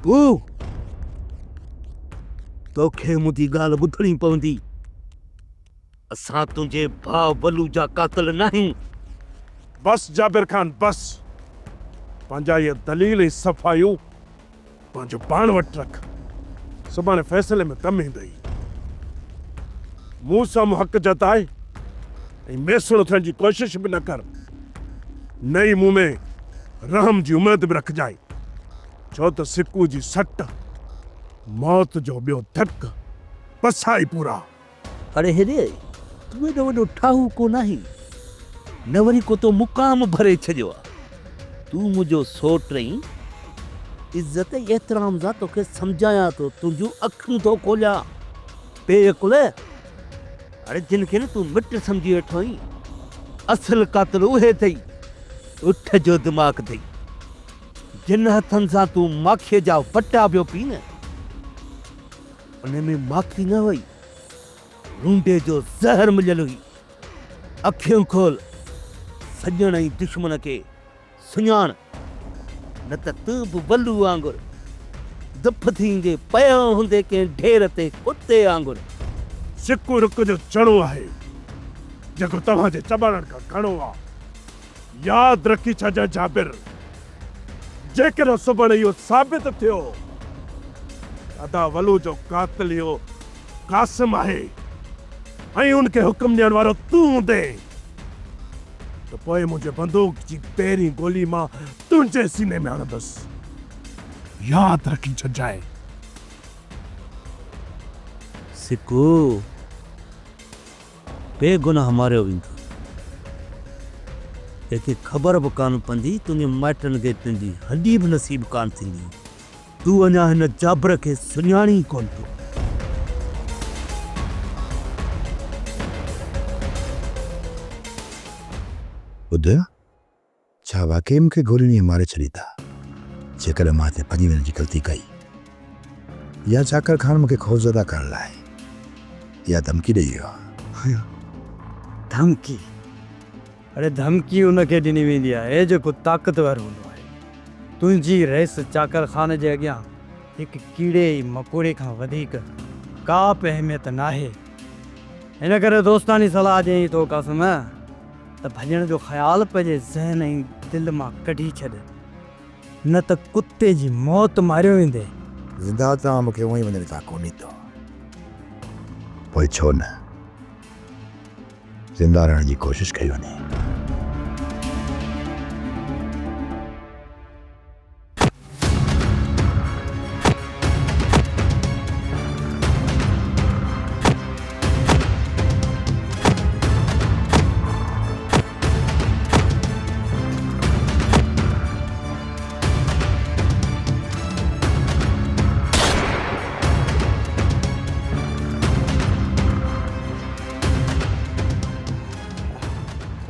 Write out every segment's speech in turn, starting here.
सिक्कू तोखे मुंहिंजी ॻाल्हि ॿुधणी पवंदी। असां तुंहिंजे भाउ बलू जा कातिल नाहियूं। बस जाबिर खान बस। पंहिंजा ये दलील ऐं सफ़ायूं पंहिंजो पाण वटि रख। सुभाणे फ़ैसिले में कमु ईंदई। मूं सां हक़ जताए ऐं मेसणो थियण जी कोशिश बि न कर। न ई मूं में रहम जी उमेद बि रखजांइ, छो त सिक्कू जी सट मौत जो ॿियो धक बस आई पूरा। अरे हेॾे तूं एॾो वॾो ठाहू कोन आहीं, न वरी को तो मुक़ाम भरे छॾियो आहे। तूं मुंहिंजो सोट रहीं, इज़त एतिराम सां तोखे सम्झायां थो, तुंहिंजूं अखियूं थो खोलियां। बेकुल अरे जिन खे न तूं मिट सम्झी वेठो आहीं, असुल कातिल उहे अथई। उठ जो दिमाग़ अथई। जिन हथनि सां तूं माखीअ जा वटा पियो पी न, उन में माखी न हुई, रूंडे जो ज़हर मिलियल हुई। अखियूं खोल, सॼण ऐं दुश्मन खे सुञाण, न त तूं बि बलू वांगुरु दुफ थींदे पियो हूंदे कंहिं ढेर ते कुते वांगुरु। सिक्कू रुक जो चणो आहे, जेको तव्हांजे चॿाड़ण खां घणो आहे। यादि रखी छॾ जाबिर, जेकॾहिं सुभाणे इहो साबित थियो अदा वलू जो कातिल इहो कासिम आहे ऐं उनखे हुकुम ॾियण वारो तूं हूंदे, त पोइ मुंहिंजे बंदूक जी पहिरीं गोली मां तुंहिंजे सीने में हणंदुसि। यादि रखी छॾजांइ। सिक्कू बेगुनाह मारियो वेंदो, जंहिंखे ख़बर बि कान पवंदी, तुंहिंजे माइटनि खे तुंहिंजी हॾी बि नसीब कान थींदी। तूं अञा हिन जाबिर खे सुञाणी कोन थो। ॿुध, छा वाकई मूंखे गोली मारे छॾी था, जेकॾहिं मां हिते भॼी वञण जी ग़लती कई, या जाकर खान मूंखे खौफ़ज़दा करण लाइ या धमकी ॾेई वियो? धमकी? अरे धमकी उनखे ॾिनी वेंदी आहे जेको ताक़तवर हूंदो आहे। तुंहिंजी रहिस चाकर खान जे अॻियां हिकु कीड़े मकोड़े खां वधीक का बि अहमियत नाहे। हिन करे दोस्तानी सलाह ॾियईं तो क़ासिम, त भॼण जो ख़्यालु पंहिंजे ज़हन ऐं दिलि मां कढी छॾ, न त कुते जी मौत मारियो वेंदे। ज़िंदा तव्हां मूंखे उहो ई वञण था कोन्हे थो, पोइ छो न ज़िंदा रहण जी कोशिशि कई वञे।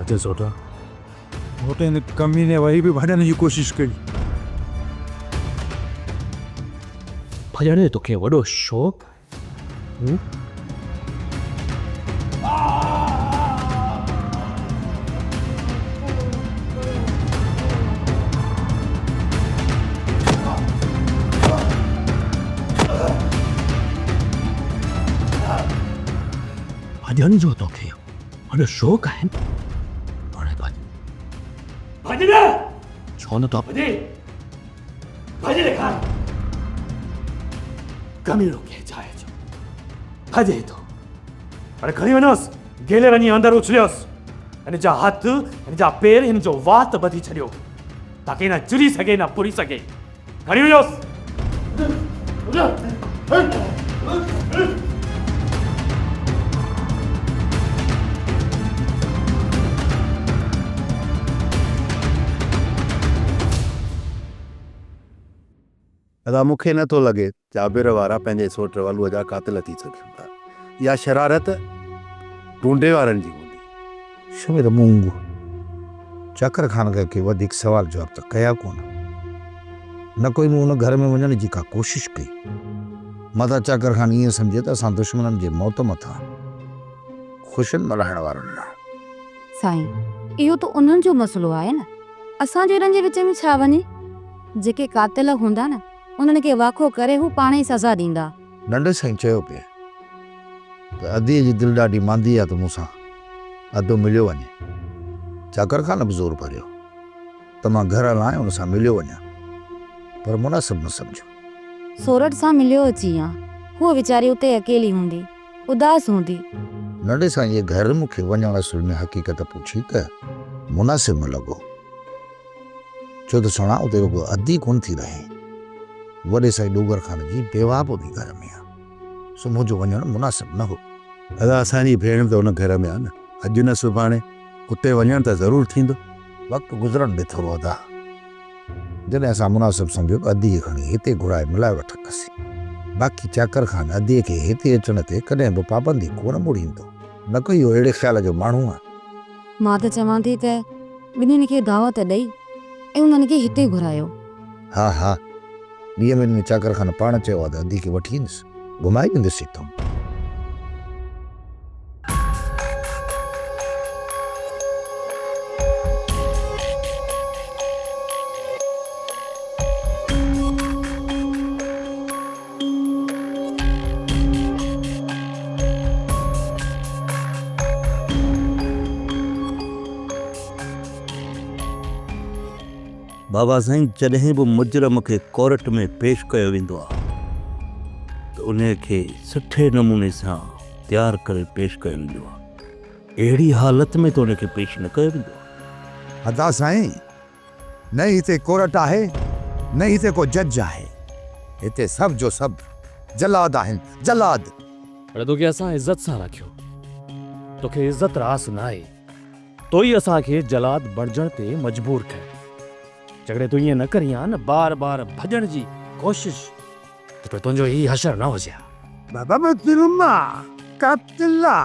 अचे सोटा, मोटे ने कमी ने वही भी भॼण जी कोशिश कई। भॼण जो तोखे वॾो शौक़ु आहे? भॼण जो तोखे वॾो शौक़ु आहे? छो न तो भॼे खान कमीरो खे जाए जो भॼे थो। हाणे खणी वञोसि, गेले वञी अंदरि उछलियोसि, हिन जा हथ हिन जा पेर हिन जो वात ॿधी छॾियो ताकी न चुरी सघे न पुरी सघे। खणी वञोसि। अदा मूंखे नथो लॻे जाबिर वारा पंहिंजे सोट वलूअ जा कातिल थी सघनि था। इहा शरारत ढूंढे वारनि जी हूंदी। शबीर मूंग चाकर खान खे वधीक सवाल जवाब त कया कोन, न कोई मूं हुन घर में वञण जी का कोशिशि कई। मां त चाकर खान ईअं सम्झे त असां दुश्मननि जे मौत मथां ख़ुशियुनि मल्हाइण वारनि लाइ। साईं, इहो त उन्हनि जो मसइलो आहे न, असां जहिड़नि जे विच में छा वञे? जेके कातिल हूंदा न, उन्हनि खे वाखो करे हू पाण ई सज़ा ॾींदा। नंढे साईं चयो पिए त अधीअ जी दिलि ॾाढी मांदी आहे त मूंसां अधु मिलियो वञे। चाकर खां न बि ज़ोर भरियो त मां घर हलां हुन सां मिलियो वञा, पर मुनासिब न सम्झो। सोरठ सां मिलियो अची या हूअ वीचारी उते अकेली हूंदी, उदास हूंदी। नंढे साईं जे घर मूंखे वञण असुल में हक़ीक़त पुछी त मुनासिब न लॻो, छो त सुणा उते रुगो अधी कोन थी रहे। वॾे साईं डूगर खान जी बेवा बि घर में आहे, सो मुंहिंजो वञणु मुनासिब न हो। दादा असांजी भेण त हुन घर में आहे न, अॼु न सुभाणे उते वञणु त ज़रूरु थींदो। वक़्तु गुज़रण बि थोरो था। जॾहिं असां मुनासिब सम्झो अधीअ खणी हिते घुराए मिलाए वठंदासीं, बाक़ी चाकर खान अधीअ खे हिते अचण ते कॾहिं बि पाबंदी कोन मुड़ींदो। न कोई इहो अहिड़े ख़्याल जो माण्हू आहे। मां त चवां थी त ॿिन्हिनि खे दावत ॾेई ऐं उन्हनि खे हिते घुरायो। हा हा, ॾींहं में चाकर खान पाण चयो आहे त अधी खे वठी ईंदुसि, घुमाए ॾींदुसि हितां। बाबा साईं जॾहिं बि मुजरम खे कोर्ट में पेश कयो वेंदो आहे त उन खे सुठे नमूने सां तयारु करे पेश कयो वेंदो आहे। अहिड़ी हालत में त उन खे पेश न कयो वेंदो आहे। अदा साईं, न हिते कोर्ट आहे न हिते को जज आहे, हिते सभु जो सभु जलाद आहिनि, जलाद। पर तोखे असां इज़त सां रखियो, तोखे इज़त रास न आहे, तो ई असांखे जलाद बणजण ते मजबूर कयो। जॾहिं तूं ईअं न करी हा न बार बार भॼण जी कोशिश, त पोइ तुंहिंजो ई हशर न हुजे। बाबा मैं तिरुमा कातिला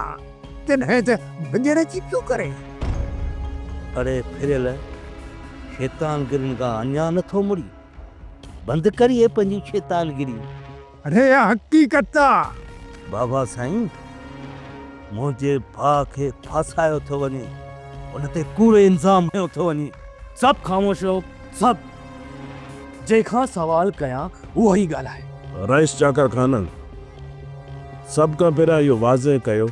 तन्हे ते भंजरे जी क्यों करे? अरे फिरियल शैतानगिरियुनि खां अञा नथो मुड़ी, बंदि करिए पंहिंजी शैतानगिरी। अरे या हकीकत आहे। बाबा साईं, मुंहिंजे भाउ खे फासायो थो वञे, उन ते कूड़ो इल्ज़ाम हयो थो वञे। सभु ख़ामोश रहो, सभु। जंहिंखां सवाल कयां उहो ई ॻाल्हाए। रईस चाकर खानन सभ खां पहिरियां इहो वाज़े कयो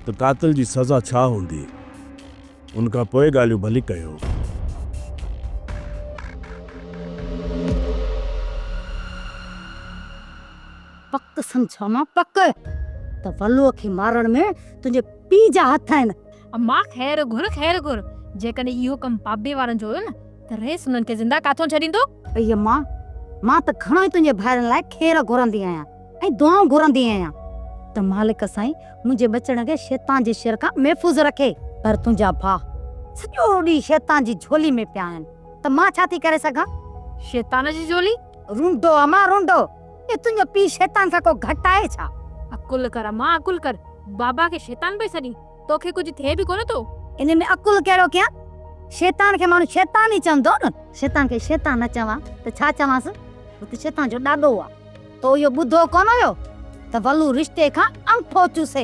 त कातिल जी सज़ा छा हूंदी, उनखां पोइ ॻाल्हियूं भली कयो। पक सम्झो न पक त वल्लूअ खे मारण में तुंहिंजे पीउ जा हथ आहिनि। अम्मा खैर घुर जेकॾहिं इहो कमु पाबे वारनि जो हुयो न त रेस उन्हनि खे ज़िंदा काथों छॾींदो। भई मां त घणो ई तुंहिंजे भाइरनि लाइ खेर घुरंदी आहियां ऐं दुआऊं घुरंदी आहियां त मालिक साईं मुंहिंजे बचड़ खे शैतान जे शर खां महफ़ूज़ रखे। पर तुंहिंजा भाउ सॼो ॾींहुं शैतान जी झोली में पिया आहिनि, त मां छा थी करे सघां? शैतान जी झोली? रूंडो अम्मा रूंडो, ये तुंहिंजो पीउ शैतान सां को घटि आहे छा? अकुल कर अम्मा, अकुल कर। बाबा खे शैतान पई सॾी, तोखे कुझु थिए बि कोन थो। इन में अकुल कहिड़ो कयां? शैतान खे माण्हू शैतान ई चवंदो न। शैतान खे शैतान न चवां त छा चवांसि? त शैतान जो ॾाॾो आहे। तो इहो ॿुधो कोन हुयो त वल्लू रिश्ते खां अंगूठो चूसे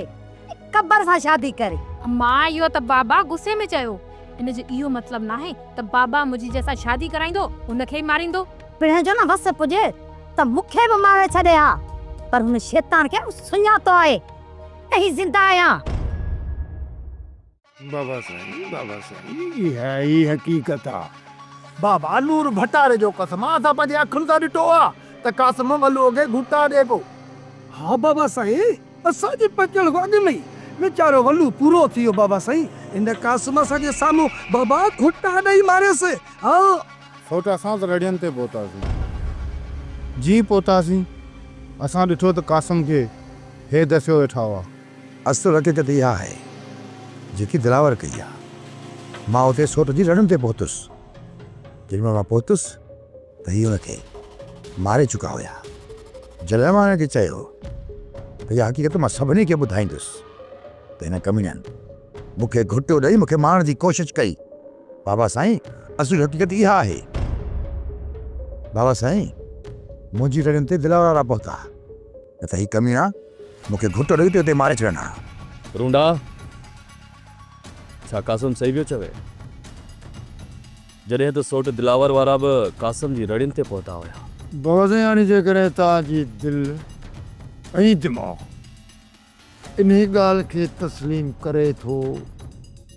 कबर सां शादी करे। अम्मा इहो त बाबा गुस्से में चयो, इन जो इहो मतिलबु नाहे त बाबा मुंहिंजी जंहिंसां शादी कराईंदो उनखे ई मारींदो। पिण जो न वस पुॼे त मूंखे बि मारे छॾे हा, पर हुन शैतान खे सुञातो आहे ऐं ज़िंदा आहियां। बाबा साईं ई हकीकत आहे। बाबा नूर भटारे जो कसम असां पंहिंजे अखियुनि सां ॾिठो आहे त कासिम वल्लूअ खे घुटा ॾे पियो। हाँ बाबा साईं, असांजे बचण खां अॻु में ई वीचारो वल्लू पूरो थी वियो। बाबा साईं, इन कासिम असांजे साम्हूं बाबा घुटा ॾेई मारियसि। हाँ सोट असां त रड़ियनि ते पहुतासीं, जी पहुतासीं। असां ॾिठो त कासिम खे हे दसियो वेठा हुआ। असुल हक़ीक़त इहा आहे जेकी दिलावर कई आहे। मां उते सोट जी रड़नि ते पहुतुसि। जॾहिं मां पहुतुसि त हीअ हुनखे मारे चुका हुया। जॾहिं मां हिनखे चयो त इहा हक़ीक़त मां सभिनी खे ॿुधाईंदुसि त हिन कमीननि मूंखे घुटियो ॾेई मूंखे मारण जी कोशिशि कई। बाबा साईं, असुल हक़ीक़त इहा आहे। बाबा साईं, मुंहिंजी रड़नि ते दिलावर वारा पहुता, न त हीअ कमीना मूंखे घुटो ॾेई ते उते मारे छॾनि। रूंडा, छा कासिम सही पियो चवे? जॾहिं त सोट दिलावर वारा बि कासिम जी रड़ियुनि ते पहुता हुया। बाज़े यानी जे करे ताजी दिल ऐं दिमाग़ इन ॻाल्हि खे तस्लीम करे थो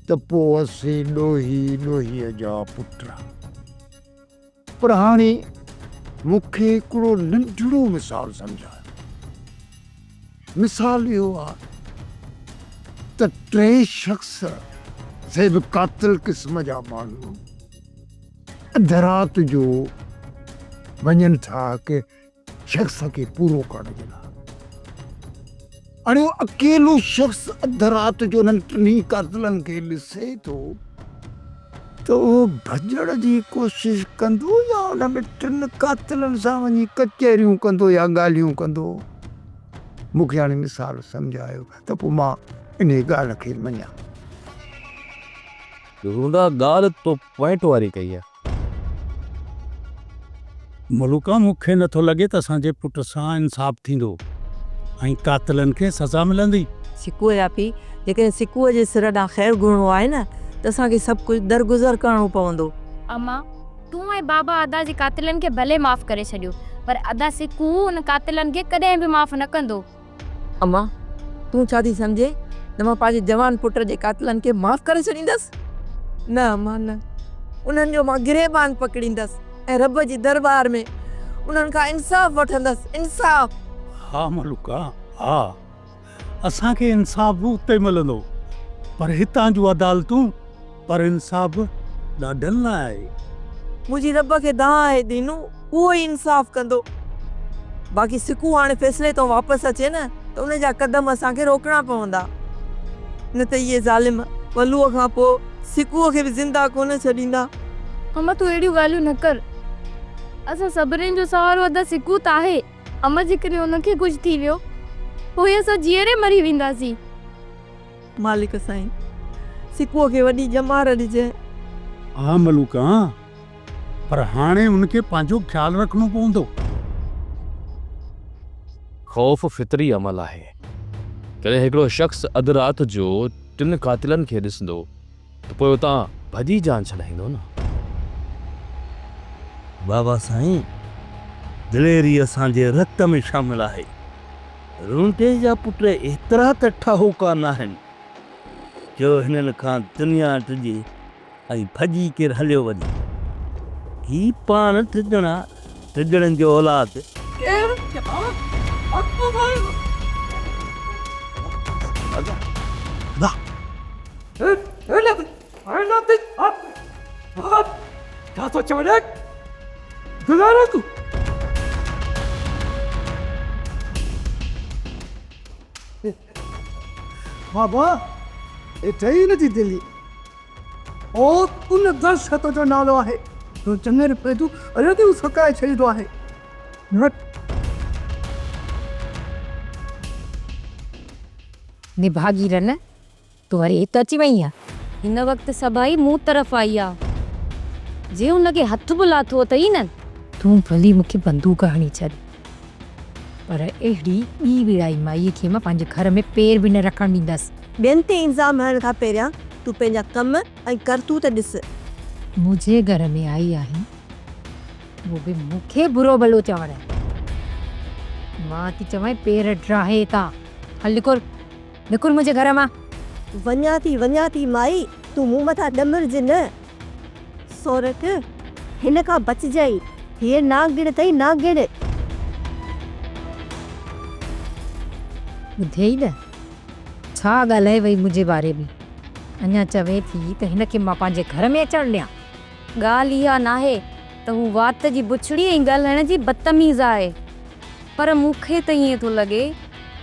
त पोइ असीं ॾोहीअ जा पुट। पर हाणे मूंखे हिकिड़ो नंढड़ो मिसाल सम्झायो। मिसाल इहो आहे त टे शख़्स से बि क़ातिल क़िस्म जा माण्हू अध राति जो वञनि था कि शख़्स खे पूरो करण जे लाइ। हाणे उहो अकेलो शख़्स अध राति जो उन्हनि टिनी क़ातिलनि खे ॾिसे थो त उहो भॼण जी कोशिशि कंदो या उन में टिनि क़ातिलनि सां वञी कचहरियूं कंदो या ॻाल्हियूं कंदो। मूंखे हाणे मिसाल सम्झायो त पोइ मां इन ॻाल्हि खे मञां। रूंदा ॻाल्हि तो पॉइंट वारी कई आहे। मलूका मूंखे नथो लॻे त असांजे पुट सां इंसाफ़ थींदो ऐं क़ातिलनि खे सज़ा मिलंदी। सिकूअ जा पीउ जेकॾहिं सिकूअ जे सिर ॾांहुं ख़ैरु घुरणो आहे न त असांखे सभु कुझु दरगुज़र करणो पवंदो। अम्मा तूं ऐं बाबा अदा जे क़ातिलनि खे भले माफ़ करे छॾियो पर अदा सिकू उन क़ातिलनि खे कॾहिं बि माफ़ न कंदो। अम्मा तूं छा थी सम्झे त मां पंहिंजे जवान पुट जे क़ातिलनि खे माफ़ करे छॾींदसि? न अम्मा न, उन्हनि जो मां गिरेबान पकड़ींदसि ऐं रब जी दरबार में उन्हनि खां इंसाफ़ वठंदसि। इंसाफ़। हा मलूका हा, असांखे इंसाफ़ उते मिलंदो पर हितां जूं अदालतूं पर इंसाफ़ ॾाढनि लाइ आहे। मुंहिंजी रब खे दां आहे दीनू, उहो ई इंसाफ़ कंदो। बाक़ी सिकू हाणे फ़ैसिले तो वापसि अचे न त उन जा क़दम असांखे रोकणा पवंदा, न त इहे ज़ालिम वलूअ खां पोइ सिकूअ खे बि ज़िंदा कोन छॾींदा। अम्मा तूं अहिड़ियूं ॻाल्हियूं न कर। असां सभिनीनि जो सहारो अदा सिकू त आहे। अम्मा जेकॾहिं उनखे कुझु थी वियो पोइ असां जीअरे मरी वेंदासीं। मालिक साईं सिकूअ खे वॾी जमार ॾिजे। हा मलूका, पर हाणे उनखे पंहिंजो ख़्यालु रखणो पवंदो। ख़ौफ़ फितरी अमल आहे। कॾहिं हिकिड़ो शख़्स अधु राति जो टिनि क़ातिलनि खे ॾिसंदो त पोइ उतां भॼी जान छॾाईंदो न। बाबा साईं दिलेरी असांजे रत में शामिल आहे। रूंटे जा पुट एतिरा त ठहूका न आहिनि जो हिननि खां दुनिया टिजे ऐं भॼी केरु हलियो वञे। ही पाण टिजणनि जो औलाद बाबा इते ई नथी दिली और उन दहशत जो नालो आहे जो चङे रुपए तूं अञा ताईं सकाए छॾींदो आहे। निभागी रन तूं वरी हिते अची वई आहे। हिन वक़्तु सभई मूं तरफ़ आई आहे। जे हुनखे हथ बि लाथो अथई न तूं भली मूंखे बंदूक हणी छॾ पर अहिड़ी ॿी विड़ाई माईअ खे मां पंहिंजे घर में पेर बि न रखण ॾींदसि। ॿियनि ते इल्ज़ाम हणण खां पहिरियां तूं पंहिंजा कम ऐं करतूत ॾिस। मुंहिंजे घर में आई आहीं वो बि मूंखे बुरो भलो चवण। मां थी चवां पेर ड्राहे था। हल निकुर निकुर मुंहिंजे घर मां। वञा थी माई, तूं मूं मथां ॾमरज न। सोरठ हिन खां बचिजाई, हीअ नागिण अथई नागिण। ॿुधई न छा ॻाल्हाए वई मुंहिंजे बारे में। अञा चवे थी त हिनखे मां पंहिंजे घर में अचणु ॾियां। ॻाल्हि इहा नाहे त हू वात जी बुछड़ी ऐं ॻाल्हाइण जी बदतमीज़ आहे पर मूंखे त ईअं थो लॻे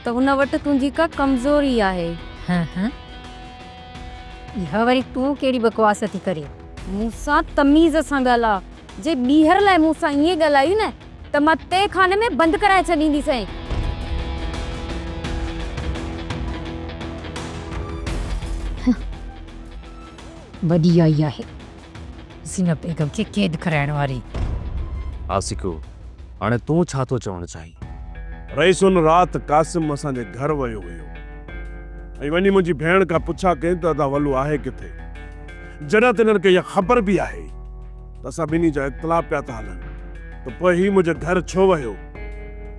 त हुन वटि तुंहिंजी का कमज़ोरी आहे। हाँ इहा वरी तूं कहिड़ी बकवास थी करे। मूंसां तमीज़ सां ॻाल्हा। जे ॿीहर लाइ मूंसां ईअं ॻाल्हाई न त मां ते खाने में बंदि कराए छॾींदीसांइ। वॾी आई आहे ज़ीनब बेगम खे क़ैद कराइण वारी। आसिकू हाणे तूं छा थो चवणु चाहीं? रईस उन राति कासिम असांजे घर वियो हुयो ऐं वञी मुंहिंजी भेण खां पुछा कई त अदा वलू आहे किथे। जॾहिं त हिननि खे इहा ख़बर बि आहे त असां ॿिन्ही जा इख़्तिलाफ़ पिया था हलनि तो पोइ ही मुझे घर छो वयो?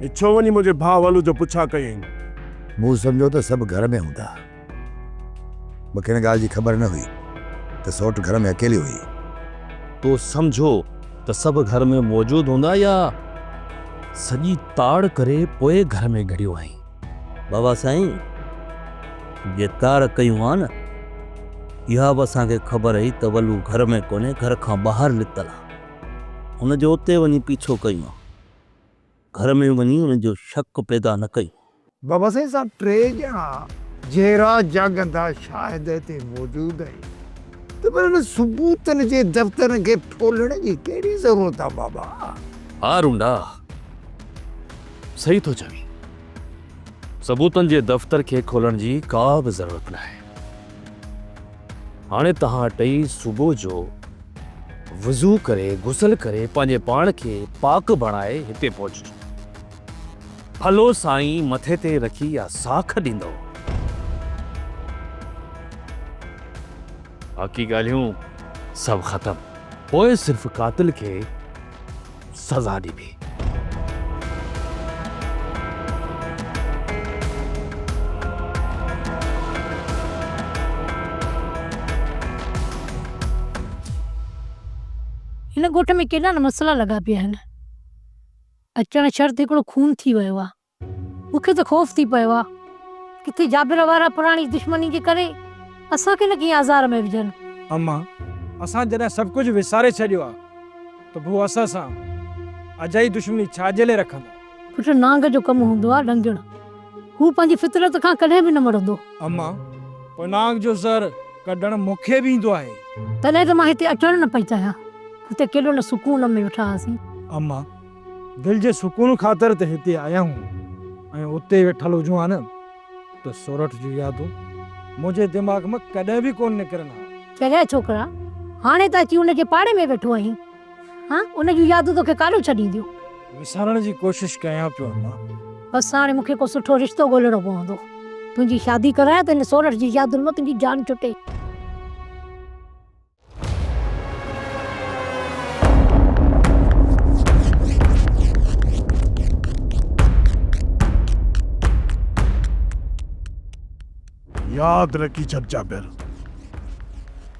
ये छो वनी मुझे भाउ वालू जो पुछा कयईं? मूं सम्झो त सभु घर में हूंदा। मूंखे हिन ॻाल्हि जी ख़बर न हुई त सौट घर में अकेली हुई। तो समझो त सभु घर में मौजूद हूंदा या सॼी ताड़ करे पोइ घर में घड़ियो आई? बाबा साईं, जे तार कयूं हा न, इहा बि असांखे ख़बर हुई त वलू घर में कोन्हे, घर खां ॿाहिरि निकितल आहे। हुनजो उते वञी पीछो कयूं हा, घर में वञी हुनजो शक पैदा न कयूं। बाबा साईं सां टे ॼणा जहिड़ा जाॻंदा शायदि हिते मौजूदु आहिनि, त पर हुन सबूतनि जे दफ़्तरनि खे खोलण जी कहिड़ी ज़रूरत आहे बाबा? हा रूंडा, सही थो चवी। सबूतनि जे दफ़्तर खे खोलण जी का बि ज़रूरत न आहे। हाणे तव्हां टई सुबुह जो वज़ू करे गुसल करे पंहिंजे पाण खे पाक बणाए हिते पहुचजो। फलो साईं मथे ते रखी या साख ॾींदो। बाक़ी ॻाल्हियूं सभु ख़तम। पोइ सिर्फ़ कातिल खे सज़ा ॾिबी। हिन ॻोठ में केॾा न मसला लॻा पिया आहिनि। अचण शर्त हिकिड़ो खून थी वियो आहे। मूंखे त ख़ौफ़ थी पियो आहे किथे जाबिर वारा पुराणी दुश्मनी जे करे असांखे न कीअं आज़ार में विझनि। अम्मा, असां जॾहिं सभु कुझु विसारे छॾियो आहे त पोइ असां सां अजाई दुश्मनी छाजे लाइ रखंदा? पुट नांग जो कमु हूंदो आहे ॾंगण। हू पंहिंजी फितरत खां कॾहिं बि न मरंदो। अम्मा, पोइ नांग जो ज़र कढणु मूंखे बि ईंदो आहे। तॾहिं त मां हिते अचणु न पई चाहियां। हुते केॾो न सुकून में वेठा हुआसीं। अम्मा, दिलि जे सुकून ख़ातिर त हिते आया आहियूं ऐं उते वेठल हुजूं हा न त सोरठ जूं यादूं मुंहिंजे दिमाग़ में कॾहिं बि कोन निकिरंदा। चङा छोकिरा, हाणे त अची उनजे पाड़े में वेठो आहीं। हाँ, उन जूं यादूं तोखे काॾो छॾींदियूं? विसारण जी कोशिशि कयां पियो अम्मा। बसि हाणे मूंखे को सुठो रिश्तो ॻोल्हणो पवंदो। तुंहिंजी शादी करायां त हिन सोरठ जी यादुनि मां तुंहिंजी जान छुटे। याद रखी छॾ जाबिर,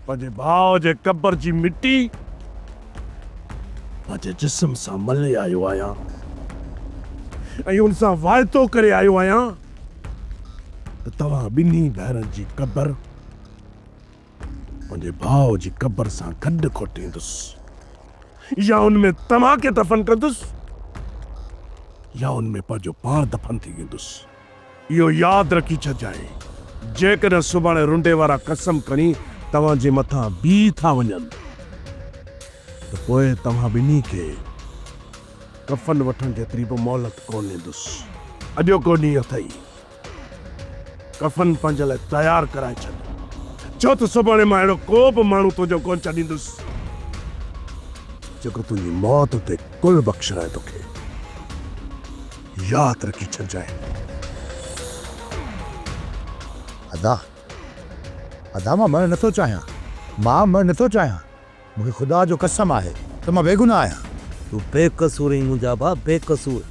पंहिंजे भाउ जे कब्र जी मिटी पंहिंजे जिस्म सां मले आयो आहियां ऐं उन सां वाइदो करे आयो आहियां त तव्हां ॿिन्ही भेरनि जी कब्र पंहिंजे भाउ जी कब्र सां गॾु खोटींदुसि, या उनमें तव्हांखे दफ़न कंदुसि या उनमें पंहिंजो पाण दफ़न थी वेंदुसि। इहो यादि रखी छॾिजांइ। जेकॾहिं सुभाणे रुंडे वारा कसम खणी तव्हांजे मथां बी था वञनि त पोइ तव्हां ॿिन्ही खे कफन वठण जेतिरी बि मोहलत कोन ॾींदुसि। अॼोको ॾींहुं अथई, कफन पंहिंजे लाइ तयारु कराए छॾ, छो त सुभाणे मां अहिड़ो को बि माण्हू तुंहिंजो कोन छॾींदुसि जेको तुंहिंजी मौत ते कुल बख़्शाए तोखे। यादि रखी छॾिजांइ। अदा मां मरण नथो चाहियां। मां मरण नथो चाहियां। मूंखे ख़ुदा जो कसम आहे त मां बेगुनाह आहियां। तूं बेकसूर आहीं मुंहिंजा भाउ, बेकसूर।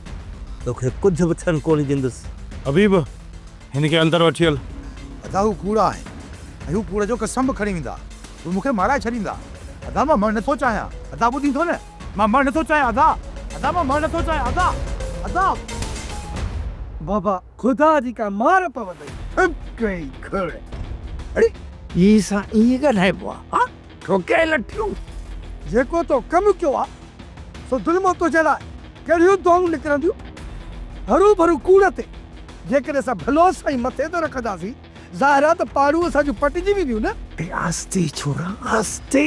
तोखे कुझु बि थियणु कोन ॾींदुसि। हबीब, हिन खे अंदरि वठी हल। अदा हू कूड़ा आहे ऐं हू कूड़ जो कसम बि खणी वेंदा। हू मूंखे माराए छॾींदा। अदा मां मरण नथो चाहियां। अदा ॿुधी थो न, मां मरण नथो चाहियां। अदा मां मरण नथो चाहियां। अदा बाबा खुदा जी का मार पवंदई। कई खड़े अरे ये सा ये ॻाल्हाइबो आहे। हा, ठोके लठियूं जेको तो कमु कयो आहे सो दुल्मो तुंहिंजे लाइ कहिड़ियूं दुआऊं निकिरंदियूं। हरू भरू कूड़ ते जेकॾहिं असां भलो साईं मथे ते रखंदासीं, ज़ाहिर आहे त पाड़ू असांजूं पटिजी वेंदियूं न। आस्ते छोरा आस्ते,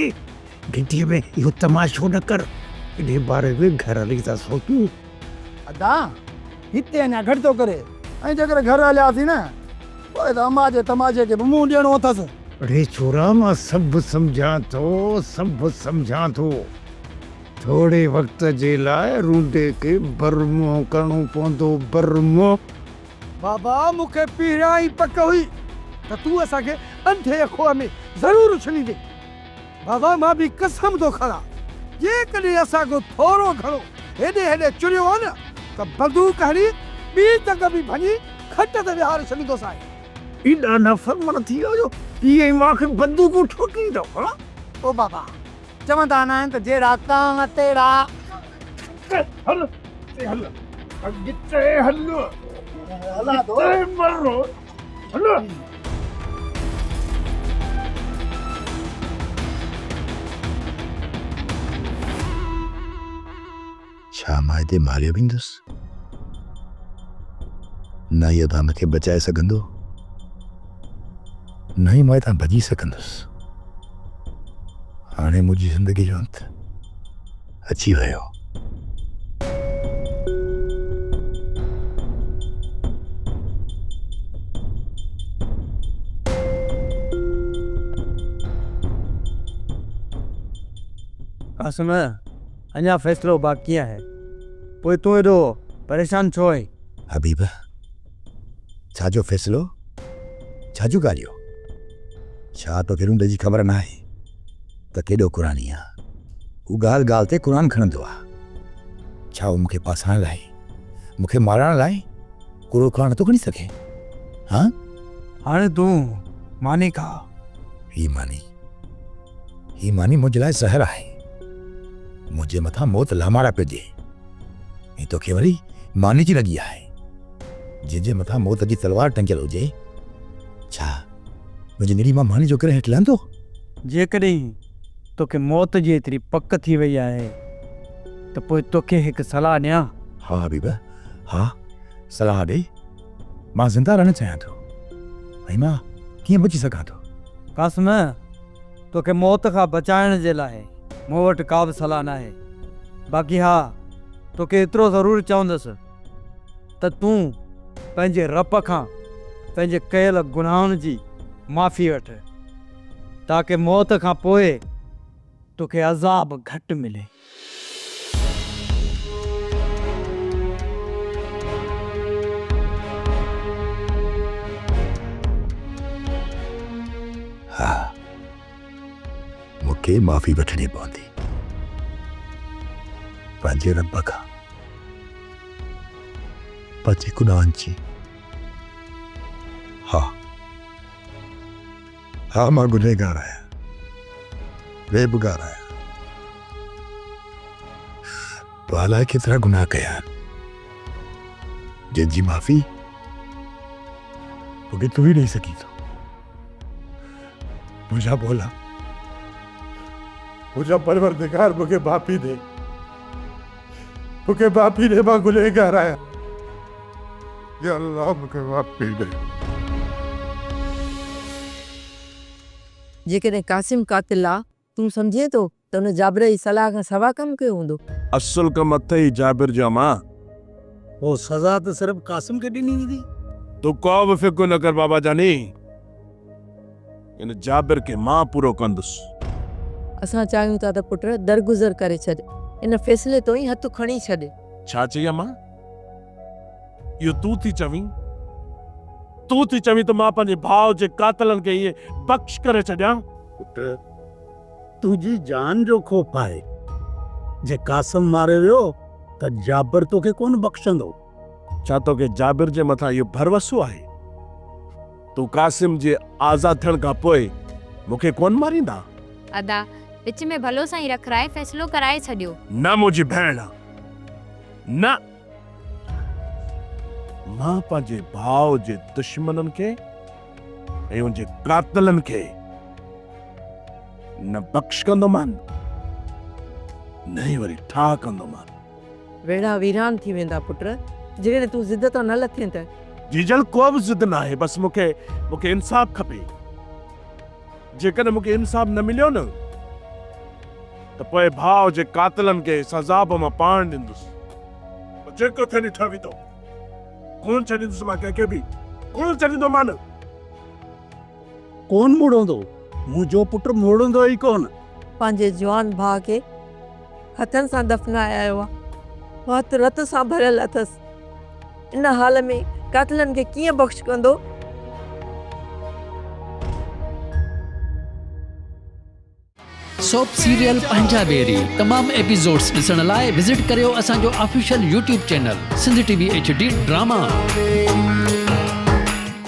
घिटीअ में इहो तमाशो न कर। इन बारे में घर हली था सोचूं। अदा हिते अञा घटि थो करे, ऐं जेकर घर हलियासीं न पोइ त अम्मा जे तमाशे खे मुंहुं ॾियणो अथसि। अरे छोरा, मां सभु सम्झां थो, सभु सम्झां थो। थोड़े वक़्त जे लाइ रूंडे खे बरमो करणो पवंदो। बरमो बाबा मूंखे पहिरियां ई पक हुई त तूं असांखे अंधे अखो में ज़रूरु उछलींदे। बाबा मां बि कसम थो खणा, जेकॾहिं असांखे थोरो घणो हेॾे हेॾे चुरियो हो न त बंदूक हणी ॿी तंग बि भञी खट ते विहारे छॾींदो साईं। एॾा नफ़रमान थी वियो जो ईअं ई मूंखे बंदूकूं ठोकींदो। ओ बाबा चवंदा न आहिनि त जहिड़ा कान तेड़ा। हल हल अॻिते हल हला थो। मरो हल। छा मां हिते मारियो वेंदुसि? न इहो तव्हां मूंखे बचाए सघंदो, न ई मां हितां भॼी सघंदुसि। हाणे मुंहिंजी ज़िंदगी जो अंत अची वियो। कासिम अञा फ़ैसिलो बाक़ी आहे, पोइ तूं एॾो परेशान छो आहीं? हबीब, छाजो फ़ैसिलो? छाजो ॻाल्हियो? छा तोखे रुंड जी ख़बर न आहे त केॾो क़ुरानी आहे? हू ॻाल्हि ॻाल्हि ते क़ुरान खणंदो आहे। छा हू मूंखे पासाइण लाइ, मूंखे मारण लाइ कूड़ो क़ुरान नथो खणी सघे? हाँ, हाणे तूं मानी खा। ही मानी मुंहिंजे लाइ ज़हर आहे। मुंहिंजे मथां मौत लामाड़ा पियो ॾिए ऐं तोखे वरी मानी जी लॻी आहे, जंहिंजे मथां मौत जी तलवार टंगियल हुजे। छा मुंहिंजी निड़ी मां मानी जो करे हेठि लहंदो? जेकॾहिं तोखे मौत जी एतिरी पक थी वई आहे त पोइ तोखे हिकु सलाह ॾियां। हा हबीब, हा सलाह ॾे। मां ज़िंदा रहणु चाहियां थो ऐं मां कीअं बची सघां थो? कासिम, तोखे मौत खां बचाइण जे लाइ मूं वटि का बि सलाह न आहे। बाक़ी हा, तोखे एतिरो ज़रूरु चवंदुसि त तूं पंहिंजे रब खां पंहिंजे कयल गुनाहनि जी माफ़ी वठ, ताकी मौत खां पोइ तोखे अज़ाब घटि मिले। हा, मूंखे माफ़ी वठणी पवंदी पंहिंजे रब खां, पंहिंजे गुनाहनि जी। हा हाँ, मां गुनहगार आहियां, बेबुगार आहियां। अलाए केतिरा गुनाह कया आहिनि, जंहिंजी माफ़ी तोखे तूं ई ॾेई सघीं थो। मुंहिंजा बोला, मुझा परवरदिगार मूंखे माफ़ी दे, मूंखे माफ़ी दे, मां गुनहगार आहियां। या अल्लाह मूंखे माफ़ी दे। जेकॾहिं कासिम कातिल आहे, तूं सम्झे थो त हुन जाबिर जी सलाह खां सवा कमु कयो हूंदो? असुल कमु अथई जाबिर जो मां। वो सज़ा त सिर्फ़ु कासिम खे ॾिनी वेंदी। तूं को बि फिक्र न कर बाबा जानी, इन जाबिर खे मां पूरो कंदुसि। असां चाहियूं था त पुट दरगुज़र करे छॾ, इन फ़ैसिले तो ई हथु खणी छॾ। छा चई मां? इहो तूं थी चवीं? तूं थी चवीं त मां पंहिंजे भाउ जे कातलनि खे इहे बख़्श करे छॾियां? पुट, तुंहिंजी जान जो ख़ौफ़ आहे। जे कासिम मारे वियो त जाबिर तोखे कोन बख़्शंदो। छा तोखे जाबिर जे मथां इहो भरवसो आहे? तूं कासिम जे आज़ाद थियण खां पोइ मूंखे कोन मारींदा? अदा विच में भलो साईं रखराए फ़ैसिलो कराए छॾियो। न मुंहिंजी भेण, न। मां पंहिंजे भाउ जे दुश्मननि खे ऐं उनजे कातलनि खे न बख़्श कंदोमान, न ई वरी ठा कंदोमान। वेड़ा वीरान थी वेंदा पुट, जेकॾहिं तूं ज़िद तां न लथें त। जीजल को बि ज़िद न आहे, बसि मूंखे इंसाफ़ खपे। जेकॾहिं मूंखे इंसाफ़ न मिलियो न त पोइ भाउ जे कातलनि खे सज़ा बि मां पाण ॾींदुसि। जेको थिए ठही थो, कोन छॾींदुसि मां कंहिंखे बि, कोन छॾींदो मान। कोन मुड़ंदो? मुंहिंजो पुटु मुड़ंदो ई कोन। पंहिंजे जवान भाउ खे हथनि सां दफ़नाए आयो आहे, हथ रत सां भरियल अथसि। इन हाल में कातलनि खे कीअं बख़्श कंदो? सोप सीरियल पंजाबेरी तमाम एपिसोड्स ॾिसण लाइ विज़िट करियो असांजो official YouTube channel Sindh TV HD drama.